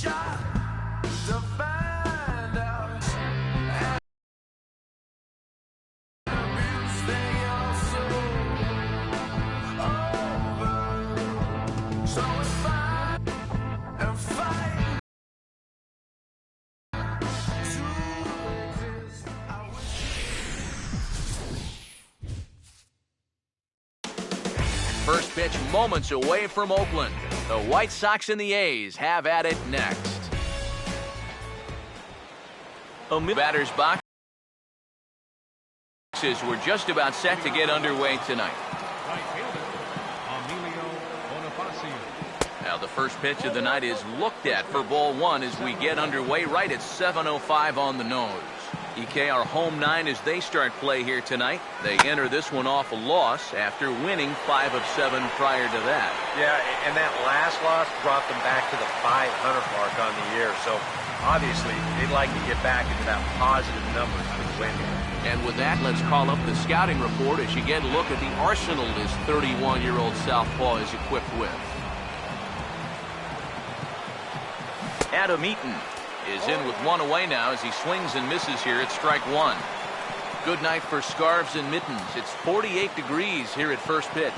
First pitch moments away from Oakland. The White Sox and the A's have at it next. Batter's boxes were just about set to get underway tonight. Now the first pitch of the night is looked at for ball one as we get underway right at 7:05 on the nose. EK, our home nine as they start play here tonight. They enter this one off a loss after winning 5 of 7 prior to that. Yeah, and that last loss brought them back to the 500 mark on the year. So obviously they'd like to get back into that positive numbers for the win here. And with that, let's call up the scouting report as you get a look at the arsenal this 31-year-old southpaw is equipped with. Adam Eaton is in with one away now as he swings and misses here at strike one. Good night for scarves and mittens. It's 48 degrees here at first pitch.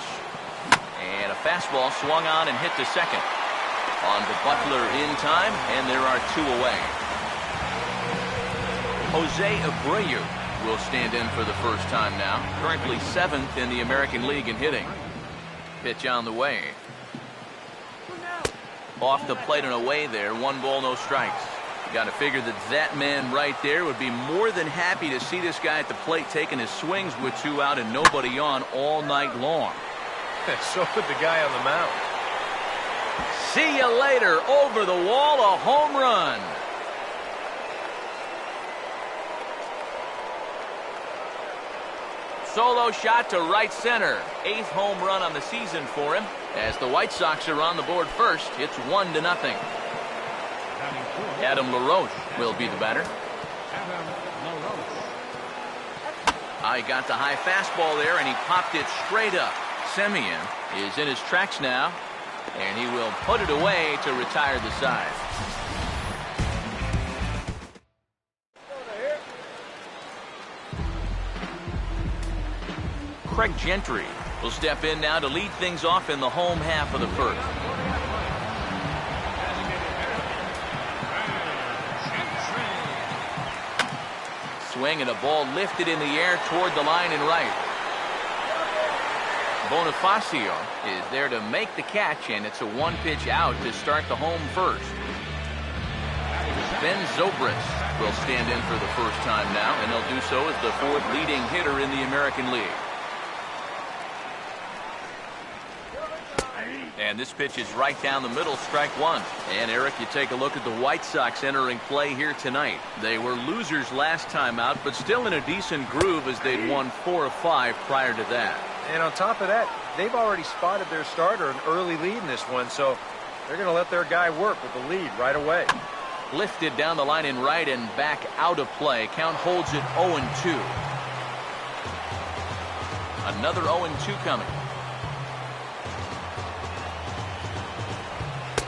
And a fastball swung on and hit to second. On to Butler in time, and there are 2 away. Jose Abreu will stand in for the first time now. Currently 7th in the American League in hitting. Pitch on the way. Off the plate and away there. 1 ball, no strikes. Got to figure that man right there would be more than happy to see this guy at the plate taking his swings with 2 out and nobody on all night long. So would the guy on the mound. See you later. Over the wall, a home run. Solo shot to right center. 8th home run on the season for him. As the White Sox are on the board first, it's 1-0. Adam LaRoche will be the batter. I got the high fastball there, and he popped it straight up. Semien is in his tracks now, and he will put it away to retire the side. Craig Gentry will step in now to lead things off in the home half of the first. Swing and a ball lifted in the air toward the line and right. Bonifacio is there to make the catch, and it's a 1-pitch out to start the home first. Ben Zobrist will stand in for the first time now, and they'll do so as the 4th leading hitter in the American League. And this pitch is right down the middle, strike one. And Eric, you take a look at the White Sox entering play here tonight. They were losers last time out, but still in a decent groove as they'd won 4 of 5 prior to that. And on top of that, they've already spotted their starter an early lead in this one, so they're going to let their guy work with the lead right away. Lifted down the line in right and back out of play. Count holds it 0-2. Another 0-2 coming.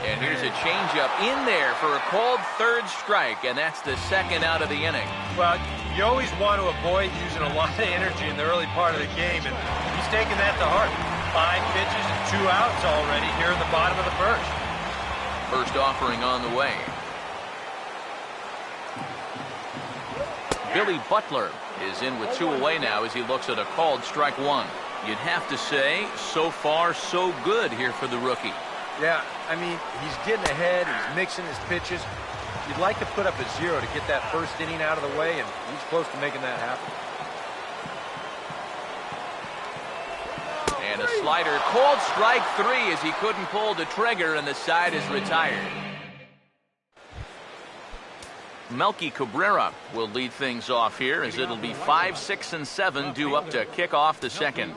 And here's a changeup in there for a called 3rd strike, and that's the 2nd out of the inning. Well, you always want to avoid using a lot of energy in the early part of the game, and he's taking that to heart. 5 pitches and 2 outs already here in the bottom of the first. First offering on the way. Billy Butler is in with 2 away now as he looks at a called strike one. You'd have to say, so far, so good here for the rookie. Yeah, I mean, he's getting ahead, he's mixing his pitches. You'd like to put up a 0 to get that first inning out of the way, and he's close to making that happen. And a slider, called strike 3 as he couldn't pull the trigger, and the side is retired. Melky Cabrera will lead things off here as it'll be 5, 6, and 7 due up to kick off the second.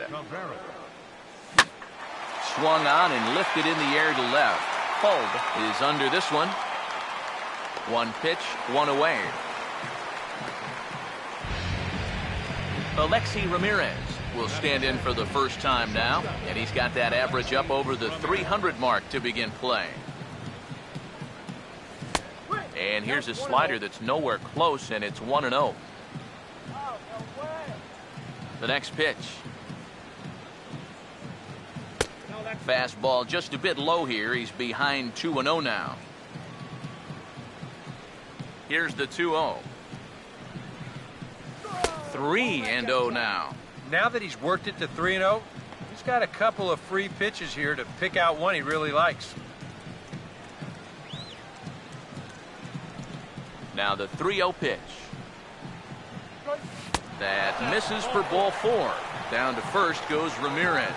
Swung on and lifted in the air to left. Kolb is under this one. 1 pitch, 1 away. Alexi Ramirez will stand in for the first time now, and he's got that average up over the 300 mark to begin play. And here's a slider that's nowhere close, and it's 1-0. The next pitch. Fastball just a bit low here. He's behind 2-0 now. Here's the 2-0. 3-0 now. Now that he's worked it to 3-0, he's got a couple of free pitches here to pick out one he really likes. Now the 3-0 pitch. That misses for ball 4. Down to first goes Ramirez.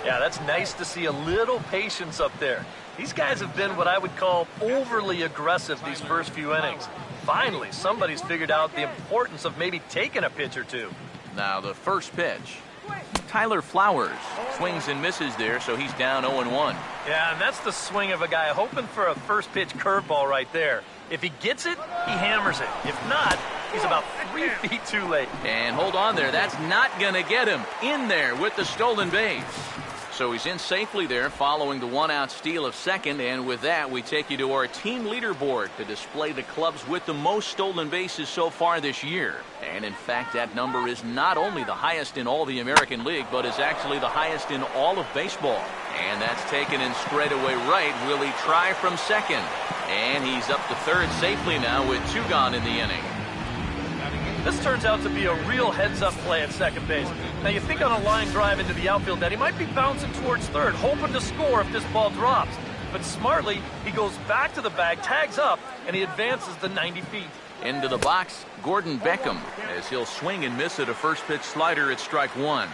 Yeah, that's nice to see a little patience up there. These guys have been what I would call overly aggressive these first few innings. Finally, somebody's figured out the importance of maybe taking a pitch or two. Now the first pitch. Tyler Flowers swings and misses there, so he's down 0-1. Yeah, and that's the swing of a guy hoping for a first pitch curveball right there. If he gets it, he hammers it. If not, he's about 3 feet too late. And hold on there. That's not going to get him in there with the stolen base. So he's in safely there following the 1-out steal of second. And with that, we take you to our team leaderboard to display the clubs with the most stolen bases so far this year. And in fact, that number is not only the highest in all the American League, but is actually the highest in all of baseball. And that's taken in straightaway right. Will he try from second? And he's up to third safely now with 2 gone in the inning. This turns out to be a real heads-up play at second base. Now, you think on a line drive into the outfield that he might be bouncing towards third, hoping to score if this ball drops. But smartly, he goes back to the bag, tags up, and he advances the 90 feet. Into the box, Gordon Beckham, as he'll swing and miss at a first pitch slider at strike 1.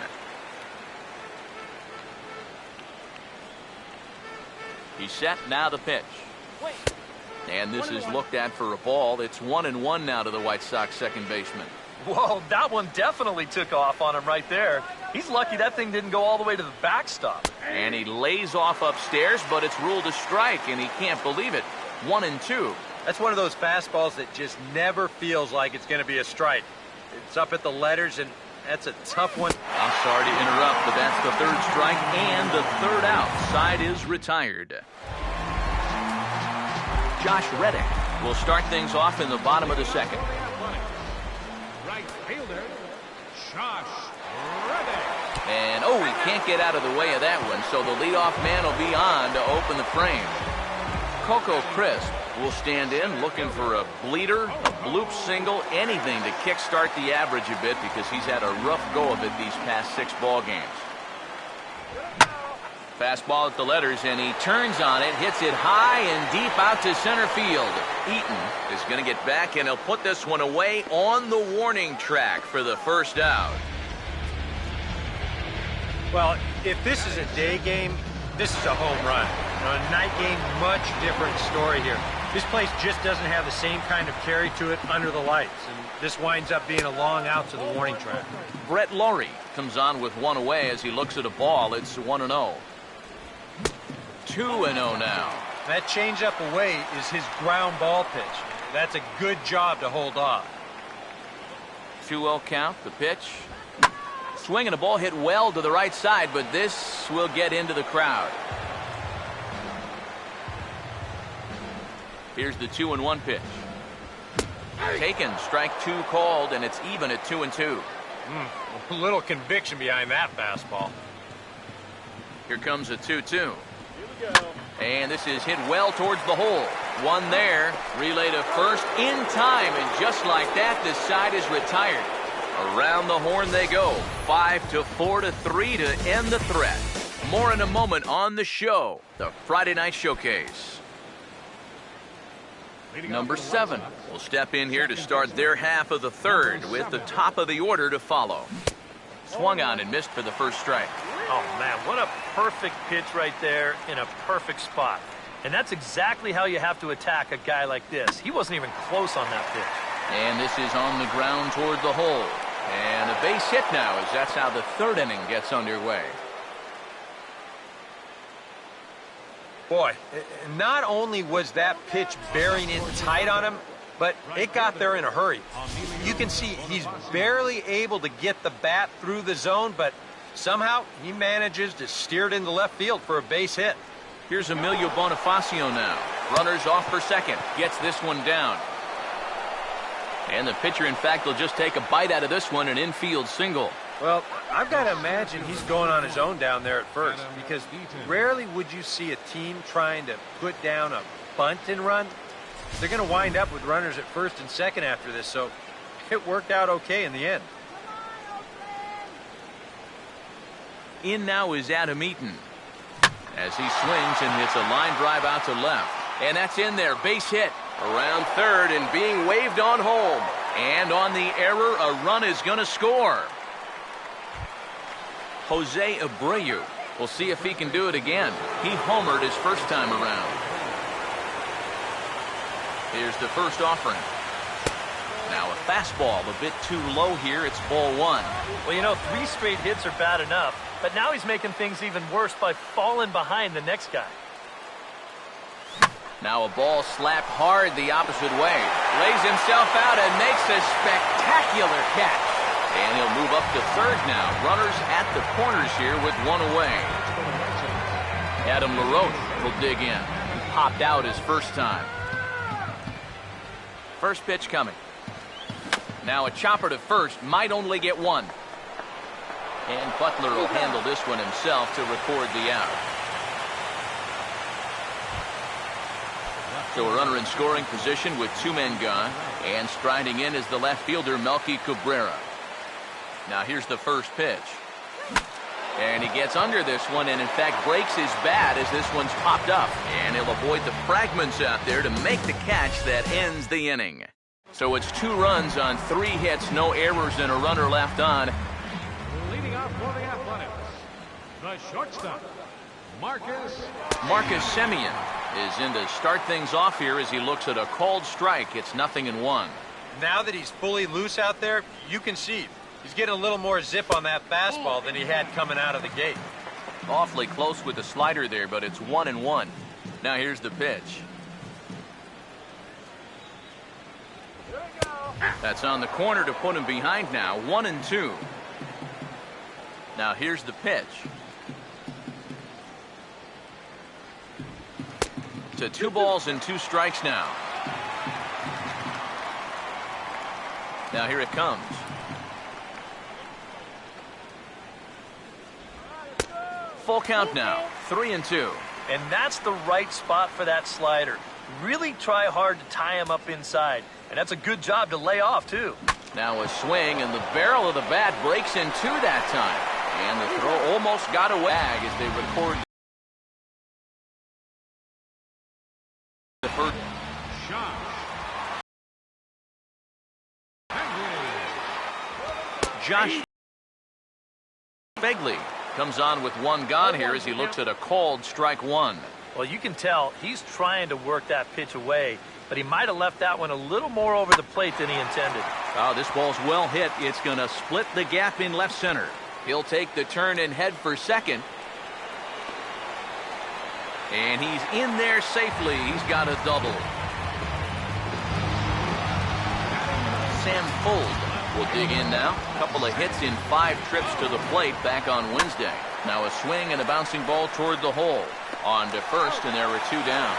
He's set, now the pitch. And this is looked at for a ball. It's 1-1 now to the White Sox second baseman. Whoa, that one definitely took off on him right there. He's lucky that thing didn't go all the way to the backstop. And he lays off upstairs, but it's ruled a strike, and he can't believe it. 1-2. That's one of those fastballs that just never feels like it's going to be a strike. It's up at the letters, and that's a tough one. I'm sorry to interrupt, but that's the third strike and the third out. Side is retired. Josh Reddick will start things off in the bottom of the second. Right fielder, Josh Reddick. And, he can't get out of the way of that one, so the leadoff man will be on to open the frame. Coco Crisp will stand in looking for a bleeder, a bloop single, anything to kickstart the average a bit because he's had a rough go of it these past 6 ball games. Fastball at the letters, and he turns on it, hits it high and deep out to center field. Eaton is going to get back, and he'll put this one away on the warning track for the first out. Well, if this is a day game, this is a home run. A night game, much different story here. This place just doesn't have the same kind of carry to it under the lights, and this winds up being a long out to the warning track. Brett Laurie comes on with 1 away as he looks at a ball. It's 1-0. 2-0 now. That changeup away is his ground ball pitch. That's a good job to hold off. 2-0 count, the pitch. Swing and a ball hit well to the right side, but this will get into the crowd. Here's the 2-1 pitch. Taken, strike 2 called, and it's even at 2-2. A little conviction behind that fastball. Here comes a 2-2. And this is hit well towards the hole. One there, relay to first in time, and just like that, the side is retired. Around the horn they go. 5-4-3 to end the threat. More in a moment on the show, the Friday Night Showcase. Number 7 will step in here to start their half of the third with the top of the order to follow. Swung on and missed for the first strike. Oh, man, what a perfect pitch right there in a perfect spot. And that's exactly how you have to attack a guy like this. He wasn't even close on that pitch. And this is on the ground toward the hole. And a base hit now, as that's how the third inning gets underway. Boy, not only was that pitch bearing in tight on him, but it got there in a hurry. You can see he's barely able to get the bat through the zone, but somehow he manages to steer it into left field for a base hit. Here's Emilio Bonifacio now. Runners off for second. Gets this one down. And the pitcher, in fact, will just take a bite out of this one, an infield single. Well, I've got to imagine he's going on his own down there at first, because rarely would you see a team trying to put down a bunt and run. They're going to wind up with runners at first and second after this, so it worked out okay in the end. In now is Adam Eaton as he swings and hits a line drive out to left. And that's in there. Base hit around third and being waved on home. And on the error, a run is going to score. Jose Abreu. We'll see if he can do it again. He homered his first time around. Here's the first offering. Now a fastball a bit too low here. It's ball one. Well, you know, 3 straight hits are bad enough, but now he's making things even worse by falling behind the next guy. Now a ball slapped hard the opposite way. Lays himself out and makes a spectacular catch. And he'll move up to third now. Runners at the corners here with one away. Adam LaRoche will dig in. He popped out his first time. First pitch coming. Now a chopper to first, might only get one. And Butler will handle this one himself to record the out. So a runner in scoring position with 2 men gone. And striding in is the left fielder, Melky Cabrera. Now here's the first pitch. And he gets under this one and in fact breaks his bat as this one's popped up. And he'll avoid the fragments out there to make the catch that ends the inning. So it's 2 runs on 3 hits, no errors, and a runner left on. Leading off for the Athletics, the shortstop, Marcus Semien is in to start things off here as he looks at a called strike. It's 0-1. Now that he's fully loose out there, you can see he's getting a little more zip on that fastball than he had coming out of the gate. Awfully close with the slider there, but it's 1-1. Now here's the pitch. That's on the corner to put him behind now. 1-2. Now here's the pitch. To 2 balls and 2 strikes now. Now here it comes. Full count now. 3-2. And that's the right spot for that slider. Really try hard to tie him up inside. And that's a good job to lay off, too. Now a swing, and the barrel of the bat breaks in 2 that time. And the throw almost got away as they record the first. Josh Begley comes on with 1 gone here as he looks at a called strike 1. Well, you can tell he's trying to work that pitch away, but he might have left that one a little more over the plate than he intended. Oh, this ball's well hit. It's going to split the gap in left center. He'll take the turn and head for second. And he's in there safely. He's got a double. Sam Fuld will dig in now. A couple of hits in 5 trips to the plate back on Wednesday. Now a swing and a bouncing ball toward the hole. On to first, and there are 2 down.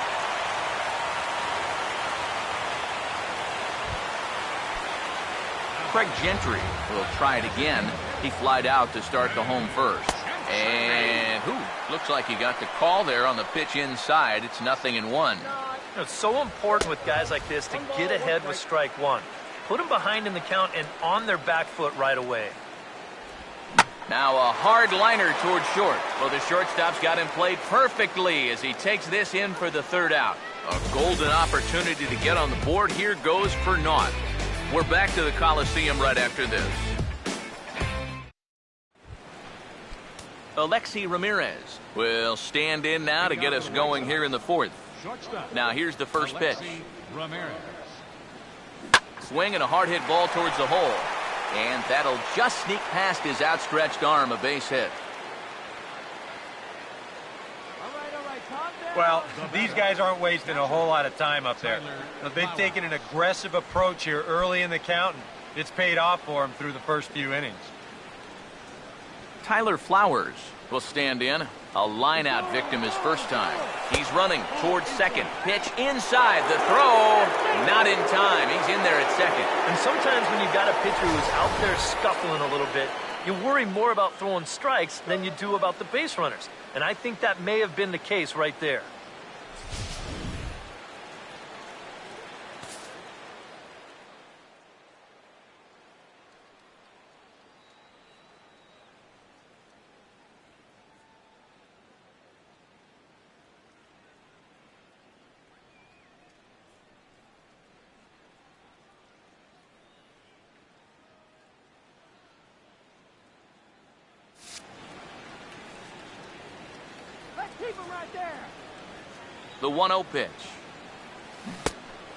Craig Gentry will try it again. He flied out to start the home first. And looks like he got the call there on the pitch inside. It's 0-1. It's so important with guys like this to get ahead with strike 1. Put them behind in the count and on their back foot right away. Now a hard liner towards short. Well, the shortstop's got him played perfectly as he takes this in for the 3rd out. A golden opportunity to get on the board here goes for naught. We're back to the Coliseum right after this. Alexi Ramirez will stand in now to get us going here in the 4th. Now here's the first pitch. Swing and a hard hit ball towards the hole. And that'll just sneak past his outstretched arm, a base hit. Well, these guys aren't wasting a whole lot of time up there. They've taken an aggressive approach here early in the count, and it's paid off for them through the first few innings. Tyler Flowers will stand in. A line-out victim his first time. He's running towards second. Pitch inside. The throw, not in time. He's in there at second. And sometimes when you've got a pitcher who's out there scuffling a little bit, you worry more about throwing strikes than you do about the base runners. And I think that may have been the case right there. The 1-0 pitch.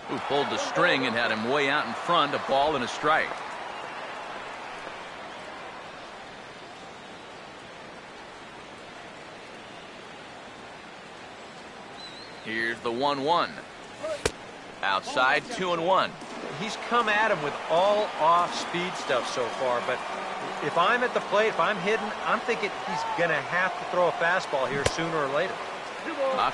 Who pulled the string and had him way out in front. A ball and a strike. Here's the 1-1. Outside, 2-1. He's come at him with all off-speed stuff so far, but if I'm at the plate, if I'm hitting, I'm thinking he's going to have to throw a fastball here sooner or later.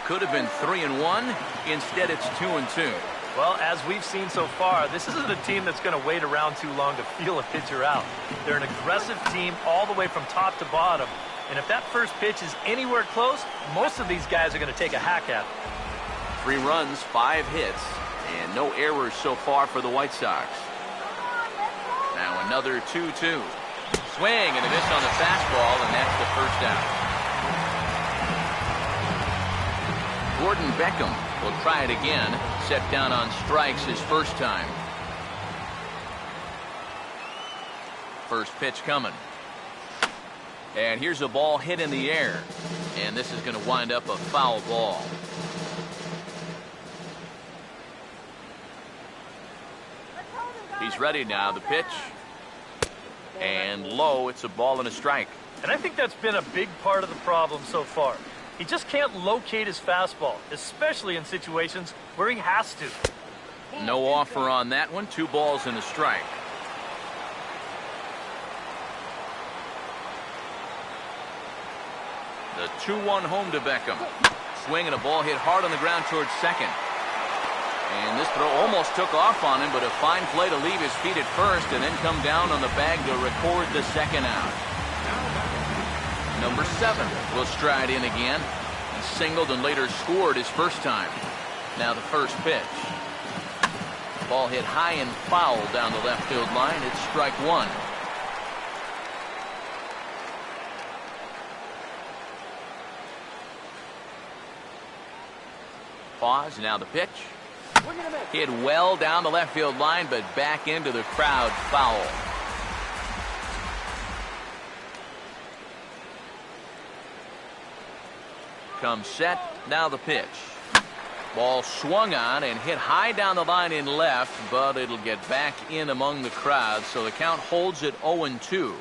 Could have been 3-1. Instead, it's 2-2. Well, as we've seen so far, this isn't a team that's going to wait around too long to feel a pitcher out. They're an aggressive team all the way from top to bottom. And if that first pitch is anywhere close, most of these guys are going to take a hack at it. 3 runs, 5 hits, and no errors so far for the White Sox. Now another 2-2. Swing and a miss on the fastball, and that's the first out. Gordon Beckham will try it again. Set down on strikes his first time. First pitch coming. And here's a ball hit in the air. And this is going to wind up a foul ball. He's ready now. The pitch. And low. It's a ball and a strike. And I think that's been a big part of the problem so far. He just can't locate his fastball, especially in situations where he has to. No offer on that one. 2 balls and a strike. The 2-1 home to Beckham. Swing and a ball hit hard on the ground towards second. And this throw almost took off on him, but a fine play to leave his feet at first and then come down on the bag to record the second out. Number 7 will stride in again. He singled and later scored his first time. Now the first pitch. Ball hit high and foul down the left field line. It's strike 1. Pause. Now the pitch. Hit well down the left field line, but back into the crowd. Foul. Comes set. Now the pitch. Ball swung on and hit high down the line in left, but it'll get back in among the crowd, so the count holds at 0-2.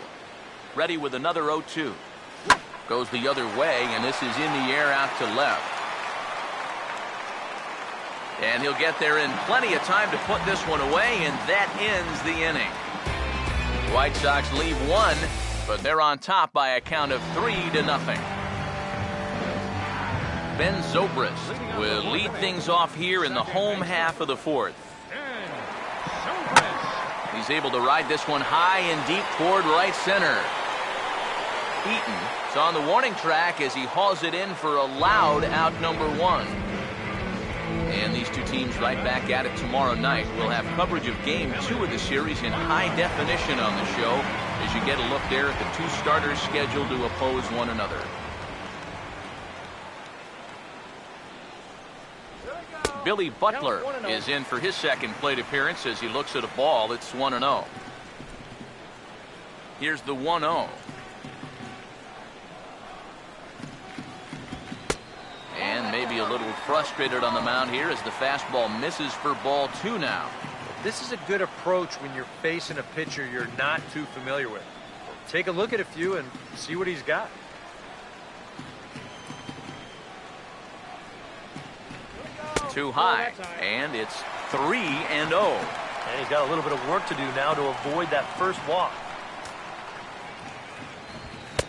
Ready with another 0-2. Goes the other way, and this is in the air out to left. And he'll get there in plenty of time to put this one away, and that ends the inning. The White Sox leave 1, but they're on top by a count of 3-0. Ben Zobrist will lead things off here in the home half of the 4th. He's able to ride this one high and deep toward right center. Eaton is on the warning track as he hauls it in for a loud out number 1. And these two teams right back at it tomorrow night. We'll have coverage of Game 2 of the series in high definition on the show as you get a look there at the 2 starters scheduled to oppose one another. Billy Butler is in for his second plate appearance as he looks at a ball that's 1-0. Here's the 1-0. And maybe a little frustrated on the mound here as the fastball misses for ball 2 now. This is a good approach when you're facing a pitcher you're not too familiar with. Take a look at a few and see what he's got. Too high, and it's 3-0. And he's got a little bit of work to do now to avoid that first walk.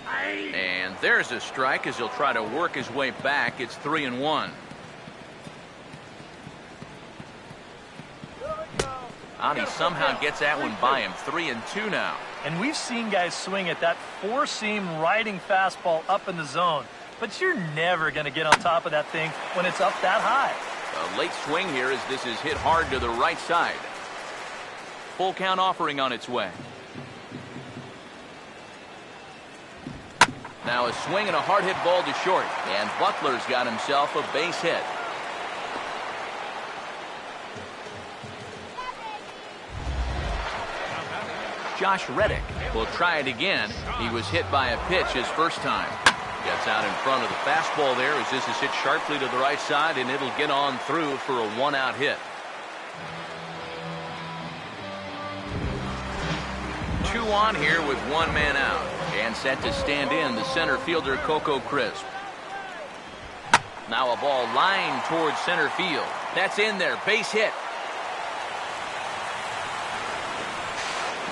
And And there's a strike as he'll try to work his way back. It's 3-1. Ani somehow gets that one by him. 3-2 now. And we've seen guys swing at that four-seam riding fastball up in the zone. But you're never going to get on top of that thing when it's up that high. A late swing here as this is hit hard to the right side. Full count offering on its way. Now a swing and a hard hit ball to short. And Butler's got himself a base hit. Josh Reddick will try it again. He was hit by a pitch his first time. Gets out in front of the fastball there as this is hit sharply to the right side, and it'll get on through for a one-out hit. 2 on here with 1 man out. And set to stand in the center fielder Coco Crisp. Now a ball lined towards center field. That's in there. Base hit.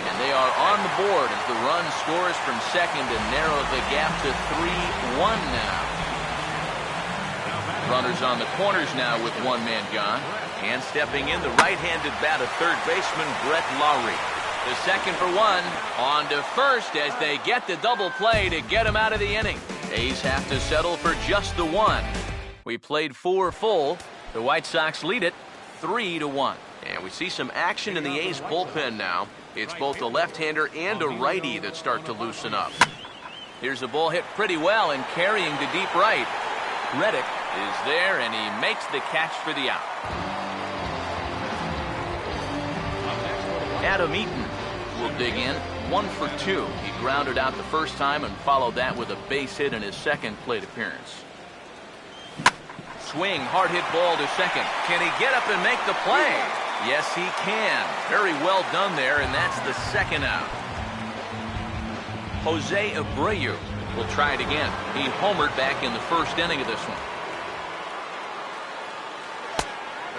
And they are on the board as the run scores from second and narrow the gap to 3-1 now. Runners on the corners now with 1 man gone. And stepping in the right-handed bat of third baseman Brett Lowry. The second for 1 on to first as they get the double play to get him out of the inning. A's have to settle for just the 1. We played 4 full. The White Sox lead it 3-1. And we see some action in the A's bullpen now. It's both a left-hander and a righty that start to loosen up. Here's a ball hit pretty well and carrying to deep right. Reddick is there and he makes the catch for the out. Adam Eaton will dig in. 1 for 2. He grounded out the first time and followed that with a base hit in his second plate appearance. Swing, hard hit ball to second. Can he get up and make the play? Yes, he can. Very well done there, and that's the second out. Jose Abreu will try it again. He homered back in the first inning of this one.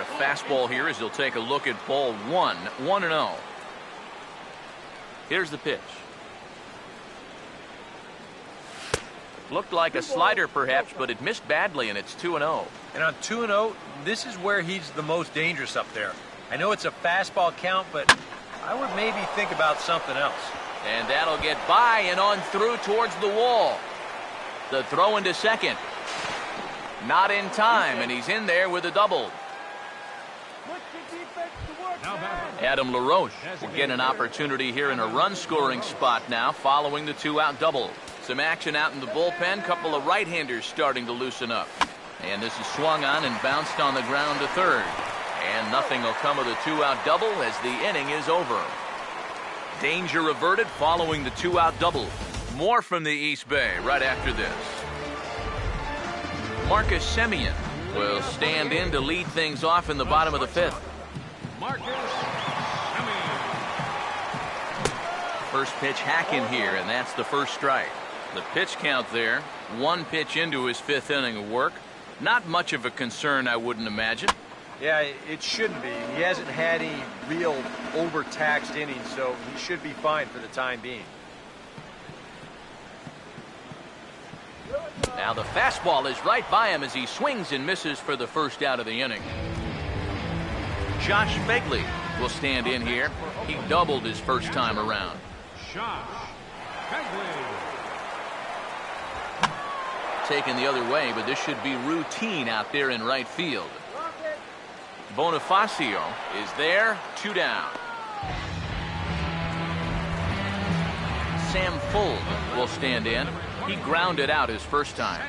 A fastball here as he'll take a look at ball 1. 1-0. Here's the pitch. Looked like a slider perhaps, but it missed badly, and it's 2-0. And on 2-0, this is where he's the most dangerous up there. I know it's a fastball count, but I would maybe think about something else. And that'll get by and on through towards the wall. The throw into second. Not in time, and he's in there with a double. Adam LaRoche will get an opportunity here in a run-scoring spot now following the 2-out double. Some action out in the bullpen. Couple of right-handers starting to loosen up. And this is swung on and bounced on the ground to third. And nothing will come of the 2-out double as the inning is over. Danger averted following the 2-out double. More from the East Bay right after this. Marcus Semien will stand in to lead things off in the bottom of the 5th. Marcus Semien. First pitch hack in here, and that's the first strike. The pitch count there. 1 pitch into his 5th inning of work. Not much of a concern, I wouldn't imagine. Yeah, it shouldn't be. He hasn't had any real overtaxed innings, so he should be fine for the time being. Now the fastball is right by him as he swings and misses for the first out of the inning. Josh Begley will stand in here. He doubled his first time around. Josh Begley. Taken the other way, but this should be routine out there in right field. Bonifacio is there, 2 down. Sam Fuld will stand in. He grounded out his first time.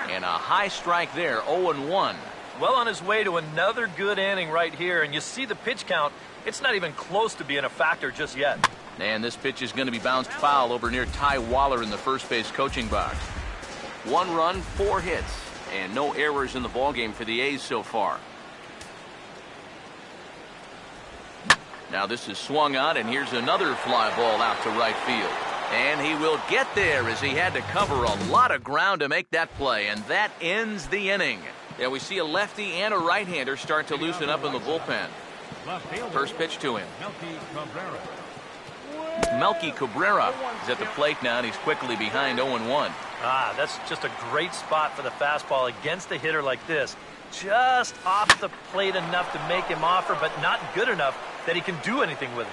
And a high strike there, 0-1. Well on his way to another good inning right here, and you see the pitch count. It's not even close to being a factor just yet. And this pitch is going to be bounced foul over near Ty Waller in the first base coaching box. 1 run, 4 hits, and no errors in the ballgame for the A's so far. Now this is swung on, and here's another fly ball out to right field. And he will get there as he had to cover a lot of ground to make that play, and that ends the inning. Yeah, we see a lefty and a right-hander start to loosen up in the bullpen. First pitch to him. Melky Cabrera is at the plate now, and he's quickly behind 0-1. Ah, that's just a great spot for the fastball against a hitter like this. Just off the plate enough to make him offer, but not good enough that he can do anything with it.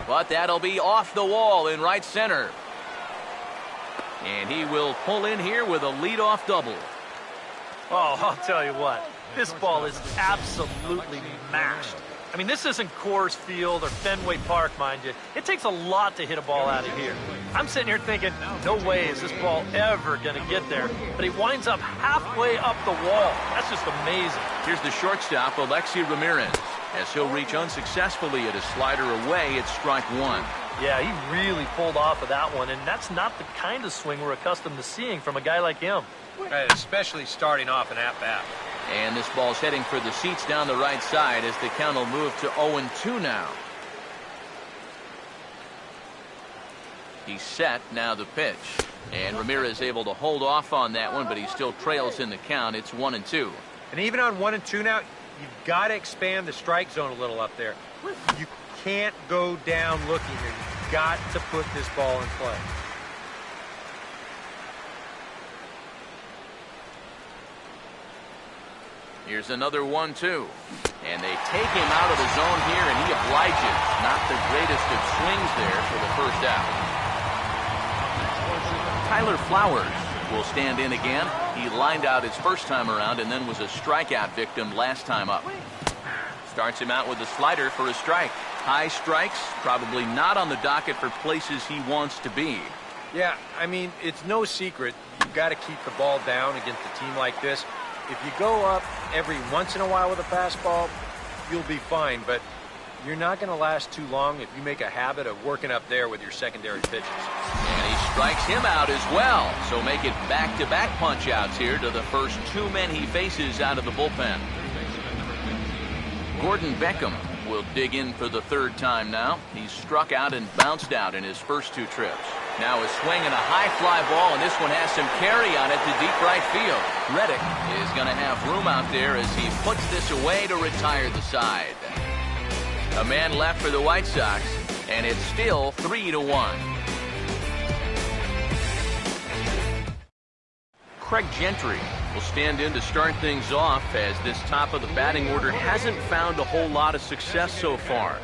But that'll be off the wall in right center. And he will pull in here with a leadoff double. Oh, I'll tell you what. This ball is absolutely mashed. I mean, this isn't Coors Field or Fenway Park, mind you. It takes a lot to hit a ball out of here. I'm sitting here thinking, no way is this ball ever going to get there. But he winds up halfway up the wall. That's just amazing. Here's the shortstop, Alexi Ramirez, as he'll reach unsuccessfully at his slider away at strike one. Yeah, he really pulled off of that one, and that's not the kind of swing we're accustomed to seeing from a guy like him. Especially starting off an at-bat. And this ball's heading for the seats down the right side as the count will move to 0-2 now. He's set, now the pitch. And Ramirez able to hold off on that one, but he still trails in the count. It's 1-2. And even on 1-2 now, you've got to expand the strike zone a little up there. You can't go down looking here. You've got to put this ball in play. Here's another 1-2. And they take him out of the zone here, and he obliges. Not the greatest of swings there for the first out. Tyler Flowers will stand in again. He lined out his first time around and then was a strikeout victim last time up. Starts him out with a slider for a strike. High strikes, probably not on the docket for places he wants to be. Yeah, I mean, it's no secret. You've got to keep the ball down against a team like this. If you go up every once in a while with a fastball, you'll be fine, but you're not going to last too long if you make a habit of working up there with your secondary pitches. And he strikes him out as well, so make it back-to-back punch-outs here to the first two men he faces out of the bullpen. Gordon Beckham will dig in for the third time now. He's struck out and bounced out in his first two trips. Now a swing and a high fly ball, and this one has some carry on it to deep right field. Reddick is going to have room out there as he puts this away to retire the side. A man left for the White Sox, and it's still 3-1. Craig Gentry will stand in to start things off as this top of the batting order hasn't found a whole lot of success so far.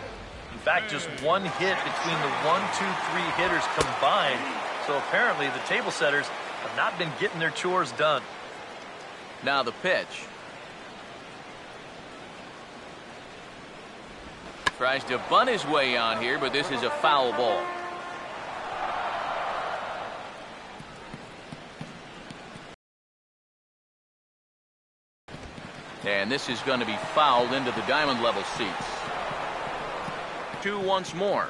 In fact, just one hit between the 1, 2, 3 hitters combined. So apparently the table setters have not been getting their chores done. Now the pitch. Tries to bunt his way on here, but this is a foul ball. And this is going to be fouled into the diamond level seats. 2 once more.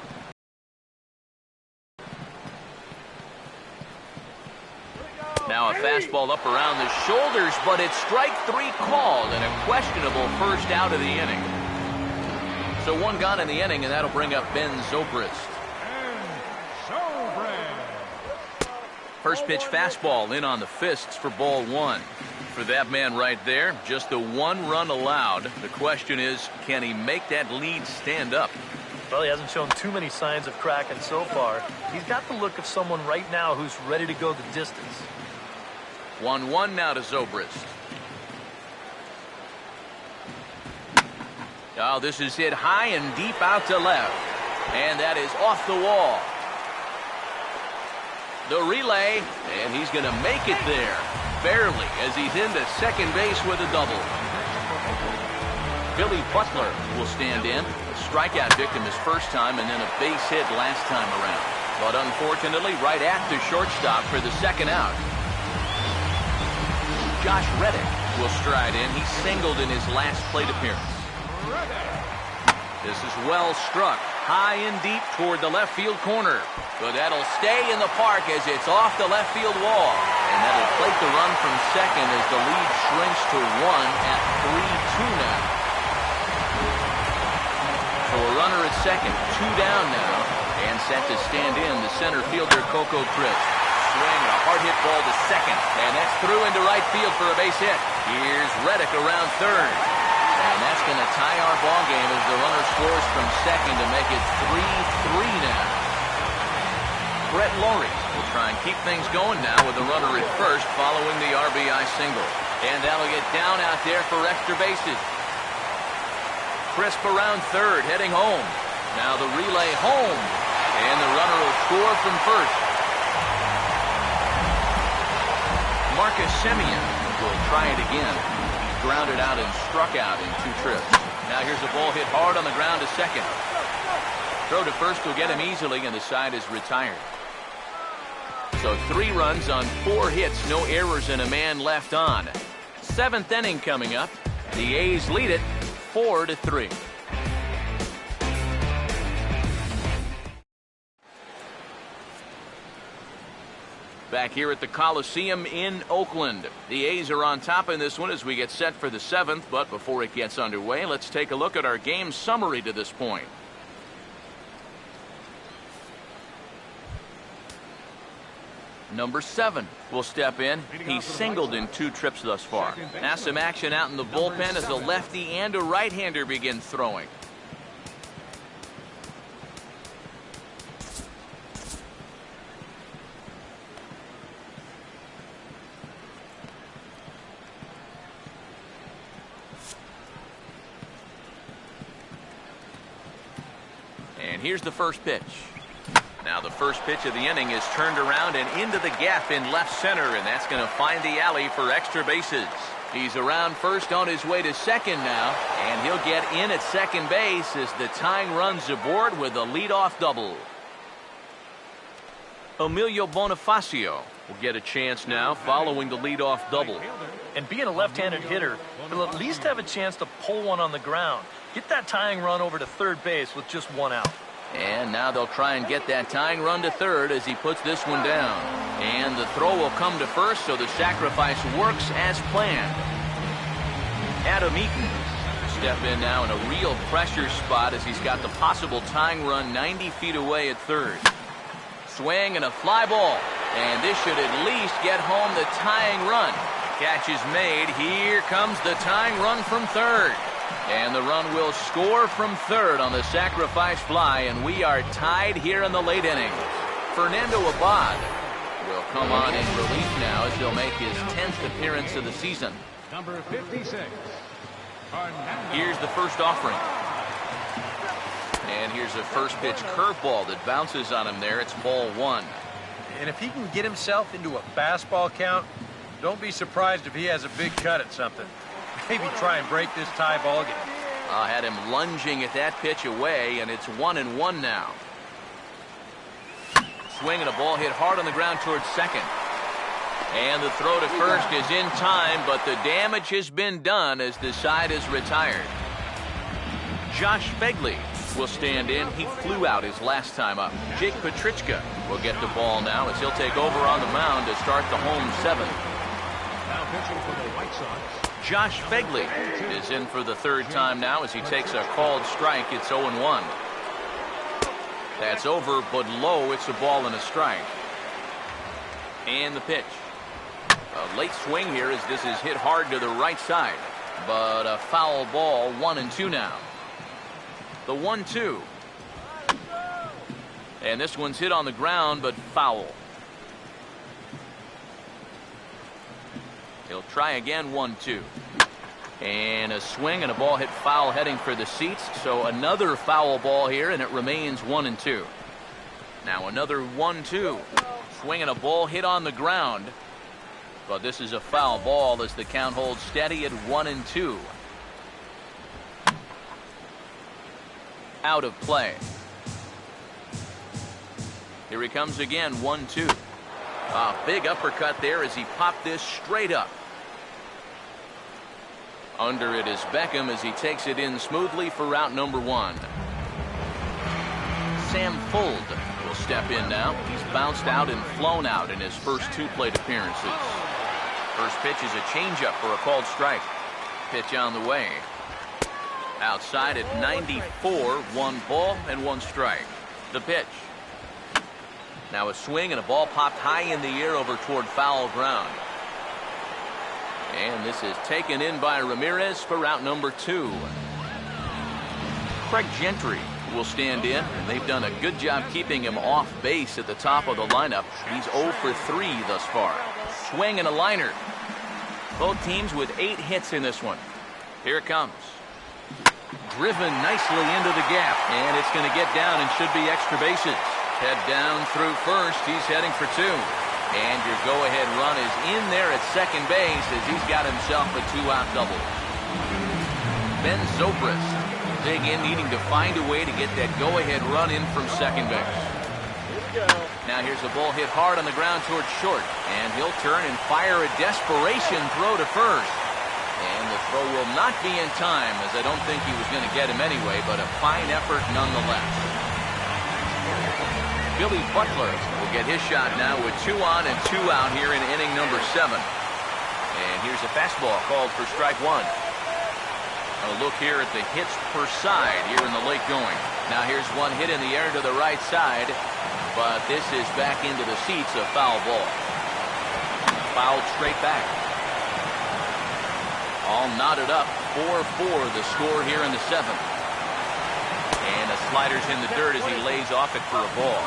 Now a fastball up around the shoulders, but it's strike 3 called and a questionable first out of the inning. So one gone in the inning, and that'll bring up Ben Zobrist. First pitch fastball in on the fists for ball one. For that man right there, just the 1 run allowed. The question is, can he make that lead stand up? Well, he hasn't shown too many signs of cracking so far. He's got the look of someone right now who's ready to go the distance. 1-1 now to Zobrist. Oh, this is hit high and deep out to left. And that is off the wall. The relay, and he's going to make it there. Barely, as he's into second base with a double. Billy Butler will stand in. A strikeout victim his first time, and then a base hit last time around. But unfortunately, right at the shortstop for the second out. Josh Reddick will stride in. He singled in his last plate appearance. This is well struck, high and deep toward the left field corner. But that'll stay in the park as it's off the left field wall. And that'll plate the run from second as the lead shrinks to 1 at 3-2 now. So a runner at second, 2 down now. And set to stand in the center fielder, Coco Crisp. Swing, a hard hit ball to second. And that's through into right field for a base hit. Here's Reddick around third. And that's going to tie our ball game as the runner scores from second to make it 3-3 now. Brett Laurie will try and keep things going now with a runner at first following the RBI single. And that'll get down out there for extra bases. Crisp around third, heading home. Now the relay home. And the runner will score from first. Marcus Semien will try it again. He grounded out and struck out in 2 trips. Now here's a ball hit hard on the ground to second. Throw to first will get him easily, and the side is retired. So 3 runs on 4 hits, no errors, and a man left on. 7th inning coming up. The A's lead it 4-3. Back here at the Coliseum in Oakland. The A's are on top in this one as we get set for the 7th, but before it gets underway, let's take a look at our game summary to this point. Number 7 will step in. He's singled in 2 trips thus far. Now some action out in the bullpen as a lefty and a right-hander begin throwing. And here's the first pitch. Now the first pitch of the inning is turned around and into the gap in left center, and that's going to find the alley for extra bases. He's around first on his way to second now, and he'll get in at second base as the tying run's aboard with a leadoff double. Emilio Bonifacio will get a chance now following the leadoff double. And being a left-handed hitter, he'll at least have a chance to pull one on the ground. Get that tying run over to third base with just 1 out. And now they'll try and get that tying run to third as he puts this one down. And the throw will come to first, so the sacrifice works as planned. Adam Eaton step in now in a real pressure spot as he's got the possible tying run 90 feet away at third. Swing and a fly ball. And this should at least get home the tying run. Catch is made. Here comes the tying run from third. And the run will score from third on the sacrifice fly, and we are tied here in the late inning. Fernando Abad will come on in relief now as he'll make his 10th appearance of the season. Number 56. Here's the first offering. And here's a first pitch curveball that bounces on him there. It's ball 1. And if he can get himself into a fastball count, don't be surprised if he has a big cut at something. Maybe try and break this tie ball game. Had him lunging at that pitch away, and it's 1-1 now. Swing and a ball hit hard on the ground towards second. And the throw to first is in time, but the damage has been done as the side is retired. Josh Begley will stand in. He flew out his last time up. Jake Petrichka will get the ball now as he'll take over on the mound to start the home 7th. Now pitching for the White Sox. Josh Begley is in for the 3rd time now as he takes a called strike. It's 0-1. That's over, but low. It's a ball and a strike. And the pitch. A late swing here as this is hit hard to the right side. But a foul ball, 1-2 now. The 1-2. And this one's hit on the ground, but foul. He'll try again, 1-2. And a swing and a ball hit foul heading for the seats. So another foul ball here, and it remains 1-2. Now another 1-2. Swing and a ball hit on the ground. But this is a foul ball as the count holds steady at 1-2. Out of play. Here he comes again, 1-2. A big uppercut there as he popped this straight up. Under it is Beckham as he takes it in smoothly for out number 1. Sam Fuld will step in now. He's bounced out and flown out in his first 2 plate appearances. First pitch is a changeup for a called strike. Pitch on the way. Outside at 94, 1 ball and 1 strike. The pitch. Now a swing and a ball popped high in the air over toward foul ground. And this is taken in by Ramirez for out number 2. Craig Gentry will stand in, and they've done a good job keeping him off base at the top of the lineup. He's 0 for 3 thus far. Swing and a liner. Both teams with 8 hits in this one. Here it comes. Driven nicely into the gap, and it's going to get down and should be extra bases. Head down through first. He's heading for 2. And your go-ahead run is in there at second base as he's got himself a 2-out double. Ben Zobrist dig in, needing to find a way to get that go-ahead run in from second base. Now here's a ball hit hard on the ground towards short, and he'll turn and fire a desperation throw to first. And the throw will not be in time, as I don't think he was going to get him anyway, but a fine effort nonetheless. Billy Butler will get his shot now with 2 on and 2 out here in inning number 7. And here's a fastball called for strike 1. A look here at the hits per side here in the late going. Now here's one hit in the air to the right side, but this is back into the seats, a foul ball. Fouled straight back. All knotted up, 4-4 the score here in the 7th. And a slider's in the dirt as he lays off it for a ball.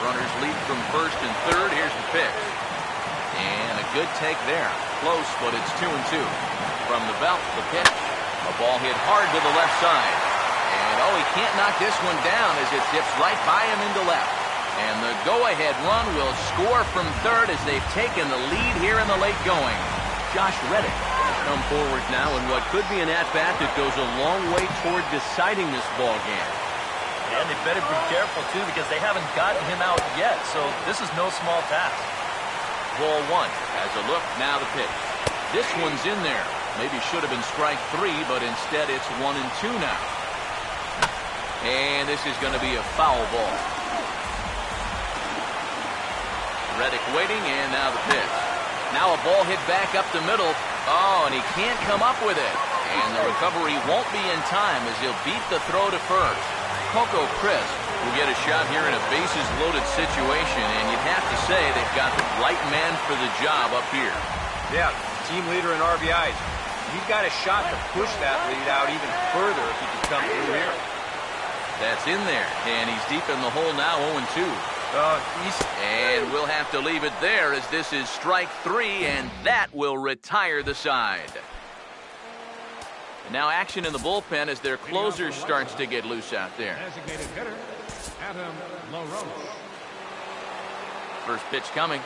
Runners lead from first and third. Here's the pitch. And a good take there. Close, but it's 2-2. From the belt, the pitch. A ball hit hard to the left side. And oh, he can't knock this one down as it zips right by him into left. And the go-ahead run will score from third as they've taken the lead here in the late going. Josh Reddick has come forward now in what could be an at-bat that goes a long way toward deciding this ball game. And they better be careful, too, because they haven't gotten him out yet, so this is no small task. Ball 1 has a look, now the pitch. This one's in there. Maybe should have been strike 3, but instead it's 1-2 now. And this is going to be a foul ball. Reddick waiting, and now the pitch. Now a ball hit back up the middle. Oh, and he can't come up with it. And the recovery won't be in time as he'll beat the throw to first. Coco Crisp will get a shot here in a bases-loaded situation, and you'd have to say they've got the right man for the job up here. Yeah, team leader in RBIs. He's got a shot to push that lead out even further if he can come through here. That's in there, and he's deep in the hole now, 0-2. And we'll have to leave it there as this is strike 3, and that will retire the side. And now action in the bullpen as their closer starts to get loose out there. Designated hitter, Adam LaRoche. First pitch coming.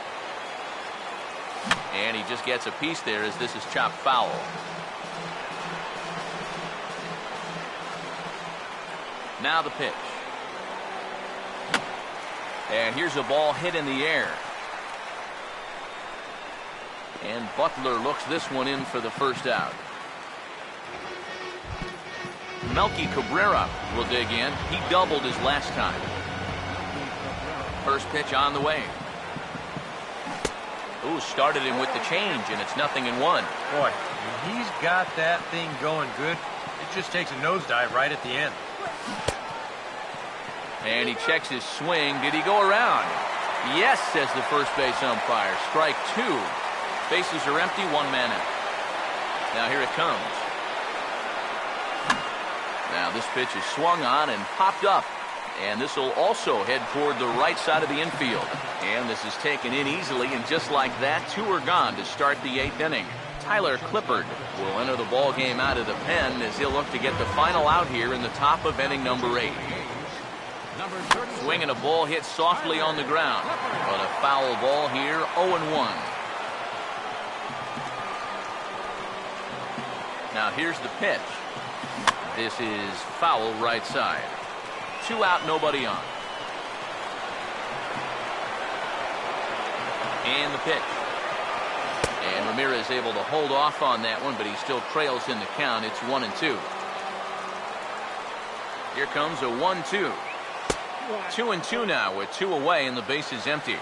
And he just gets a piece there as this is chopped foul. Now the pitch. And here's a ball hit in the air. And Butler looks this one in for the first out. Melky Cabrera will dig in. He doubled his last time. First pitch on the way. Ooh, started him with the change, and it's 0-1. Boy, when he's got that thing going good, it just takes a nosedive right at the end. And he checks his swing. Did he go around? Yes, says the first base umpire. Strike 2. Bases are empty, 1 man out. Now here it comes. Now this pitch is swung on and popped up. And this will also head toward the right side of the infield. And this is taken in easily, and just like that, 2 are gone to start the 8th inning. Tyler Clippard will enter the ball game out of the pen as he'll look to get the final out here in the top of inning number 8. Swing and a ball hit softly on the ground, but a foul ball here, 0-1. Now here's the pitch. This is foul right side. 2 out, nobody on. And the pitch. And Ramirez able to hold off on that one, but he still trails in the count. It's 1-2. Here comes a 1-2. 2-2 now with 2 away and the base is empty.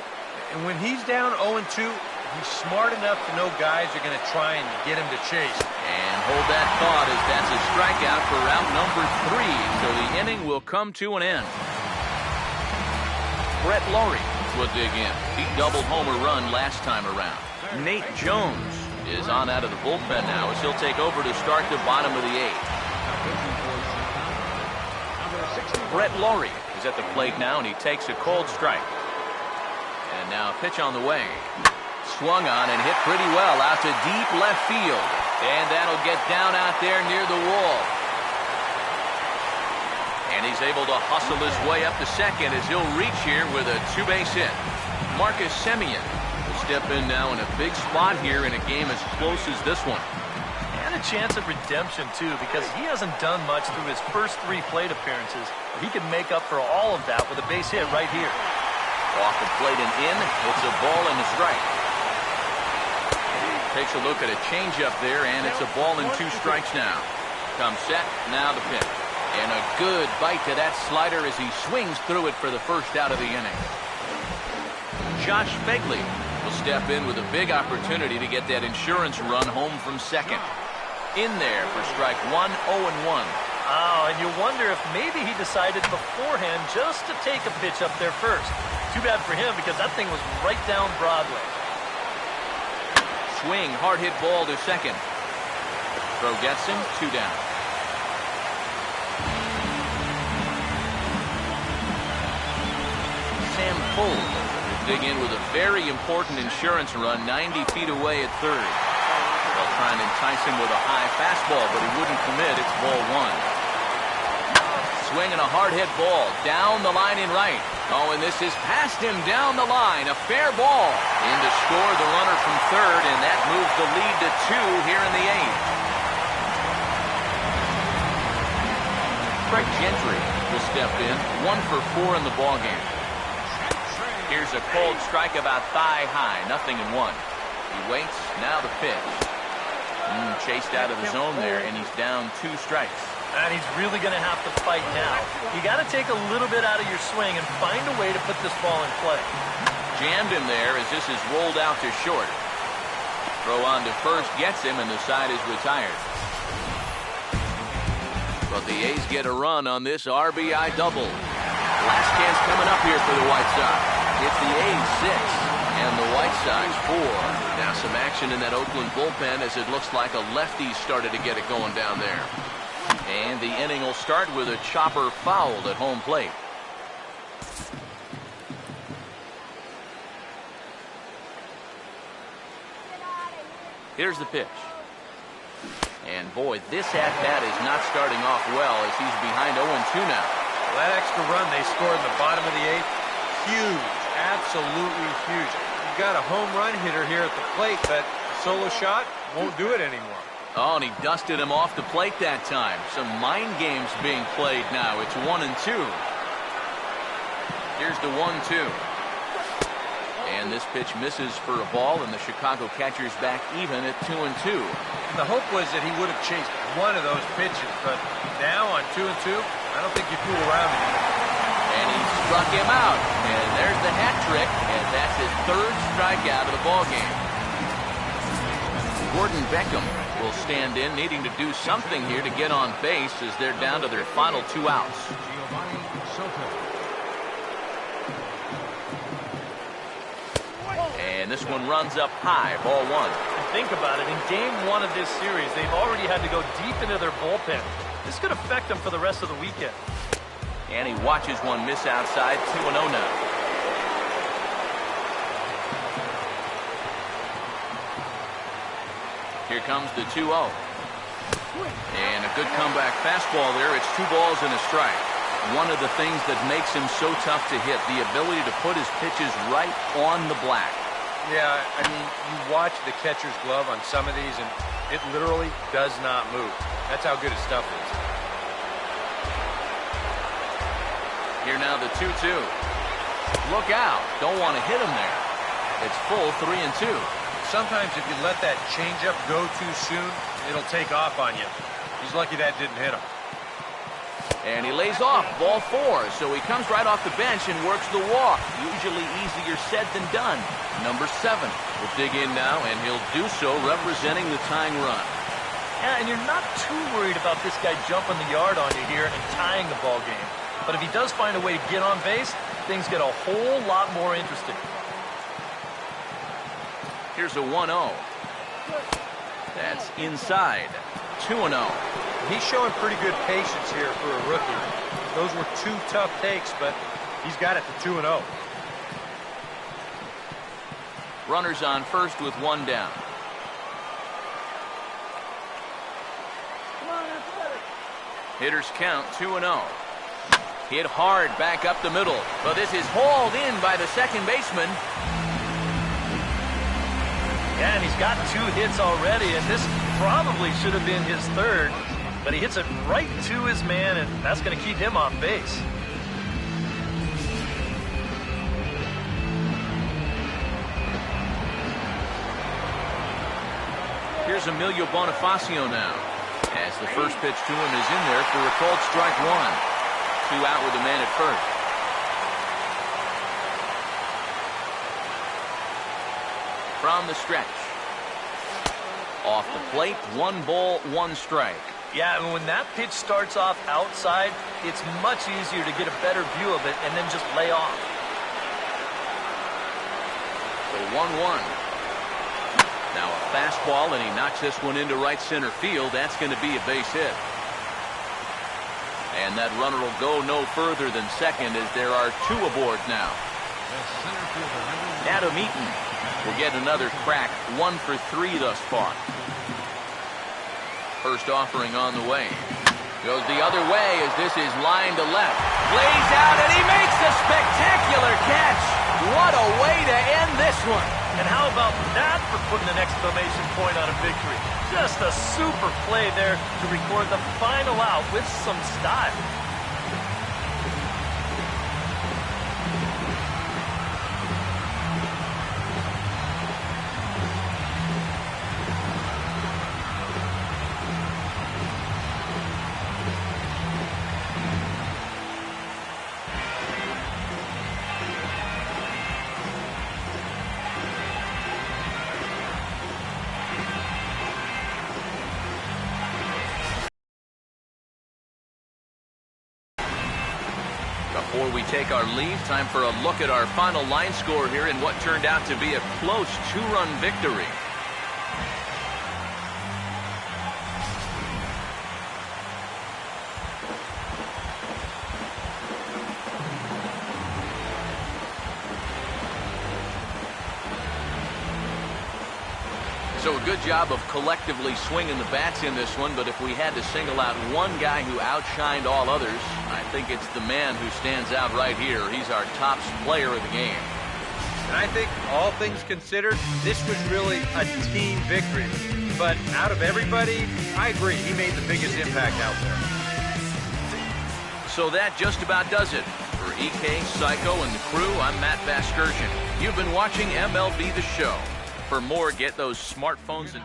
And when he's down 0-2, he's smart enough to know guys are going to try and get him to chase. And hold that thought as that's a strikeout for route number 3. So the inning will come to an end. Brett Lawrie will dig in. He doubled homer run last time around. Nate Jones is on out of the bullpen now as he'll take over to start the bottom of the 8th. Brett Laurie is at the plate now, and he takes a cold strike. And now a pitch on the way. Swung on and hit pretty well out to deep left field. And that'll get down out there near the wall. And he's able to hustle his way up to second as he'll reach here with a two-base hit. Marcus Semien will step in now in a big spot here in a game as close as this one. And a chance at redemption, too, because he hasn't done much through his first 3 plate appearances. He can make up for all of that with a base hit right here. Off the plate and in. It's a ball and a strike. Takes a look at a changeup there, and it's a ball and 2 strikes now. Comes set, now the pitch. And a good bite to that slider as he swings through it for the first out of the inning. Josh Phegley will step in with a big opportunity to get that insurance run home from second. In there for strike 1, 0-1. Oh, and you wonder if maybe he decided beforehand just to take a pitch up there first. Too bad for him because that thing was right down Broadway. Swing, hard hit ball to second. Throw gets him, 2 down. Sam Fuld will dig in with a very important insurance run 90 feet away at third. They'll try and entice him with a high fastball, but he wouldn't commit. It's ball 1. Swinging a hard hit ball down the line in right. Oh, and this is past him down the line. A fair ball. In to score the runner from third, and that moves the lead to 2 here in the 8th. Craig Gentry will step in. 1 for 4 in the ballgame. Here's a cold strike about thigh high. 0-1. He waits. Now the pitch. Chased out of the zone there, and he's down 2 strikes. And he's really going to have to fight now. You got to take a little bit out of your swing and find a way to put this ball in play. Jammed him there as this is rolled out to short. Throw on to first gets him, and the side is retired. But the A's get a run on this RBI double. Last chance coming up here for the White Sox. It's the A's 6 and the White Sox 4. Now some action in that Oakland bullpen as it looks like a lefty started to get it going down there. And the inning will start with a chopper fouled at home plate. Here's the pitch. And boy, this at-bat is not starting off well as he's behind 0-2 now. Well, that extra run they scored in the bottom of the 8th, huge, absolutely huge. You've got a home run hitter here at the plate, but solo shot won't do it anymore. Oh, and he dusted him off the plate that time. Some mind games being played now. It's 1-2. Here's the 1-2. And this pitch misses for a ball, and the Chicago catcher's back even at 2-2. And the hope was that he would have chased one of those pitches, but now on 2-2, I don't think you fool around anymore. And he struck him out. And there's the hat trick, and that's his 3rd strikeout of the ballgame. Gordon Beckham will stand in, needing to do something here to get on base as they're down to their final 2 outs. And this one runs up high, ball 1. And think about it, in game 1 of this series, they've already had to go deep into their bullpen. This could affect them for the rest of the weekend. And he watches one miss outside, 2-0 now. Here comes the 2-0. And a good comeback fastball there. It's 2 balls and a strike. One of the things that makes him so tough to hit, the ability to put his pitches right on the black. Yeah, I mean, you watch the catcher's glove on some of these, and it literally does not move. That's how good his stuff is. Here now the 2-2. Look out. Don't want to hit him there. It's full 3-2. Sometimes if you let that changeup go too soon, it'll take off on you. He's lucky that didn't hit him. And he lays off, ball 4, so he comes right off the bench and works the walk. Usually easier said than done. Number 7 will dig in now, and he'll do so representing the tying run. Yeah, and you're not too worried about this guy jumping the yard on you here and tying the ball game. But if he does find a way to get on base, things get a whole lot more interesting. Here's a 1-0. That's inside. 2-0. He's showing pretty good patience here for a rookie. Those were two tough takes, but he's got it to 2-0. Runners on first with one down. Hitters count 2-0. Hit hard back up the middle, but this is hauled in by the second baseman. Yeah, and he's got 2 hits already, and this probably should have been his third, but he hits it right to his man, and that's going to keep him on base. Here's Emilio Bonifacio now, as the first pitch to him is in there for a called strike one. 2 out with a man at first. From the stretch. Off the plate, 1 ball, 1 strike. Yeah, and when that pitch starts off outside, it's much easier to get a better view of it and then just lay off. So 1-1. Now a fastball, and he knocks this one into right center field. That's going to be a base hit. And that runner will go no further than second, as there are 2 aboard now. Adam Eaton will get another crack, 1 for 3 thus far. First offering on the way. Goes the other way as this is line to left. Plays out, and he makes a spectacular catch. What a way to end this one. And how about that for putting an exclamation point on a victory? Just a super play there to record the final out with some style. Before we take our leave, time for a look at our final line score here in what turned out to be a close 2-run victory. So a good job of collectively swinging the bats in this one, but if we had to single out one guy who outshined all others, I think it's the man who stands out right here. He's our top player of the game. And I think, all things considered, this was really a team victory. But out of everybody, I agree, he made the biggest impact out there. So that just about does it. For EK, Psycho, and the crew, I'm Matt Vasgersian. You've been watching MLB The Show. For more, get those smartphones and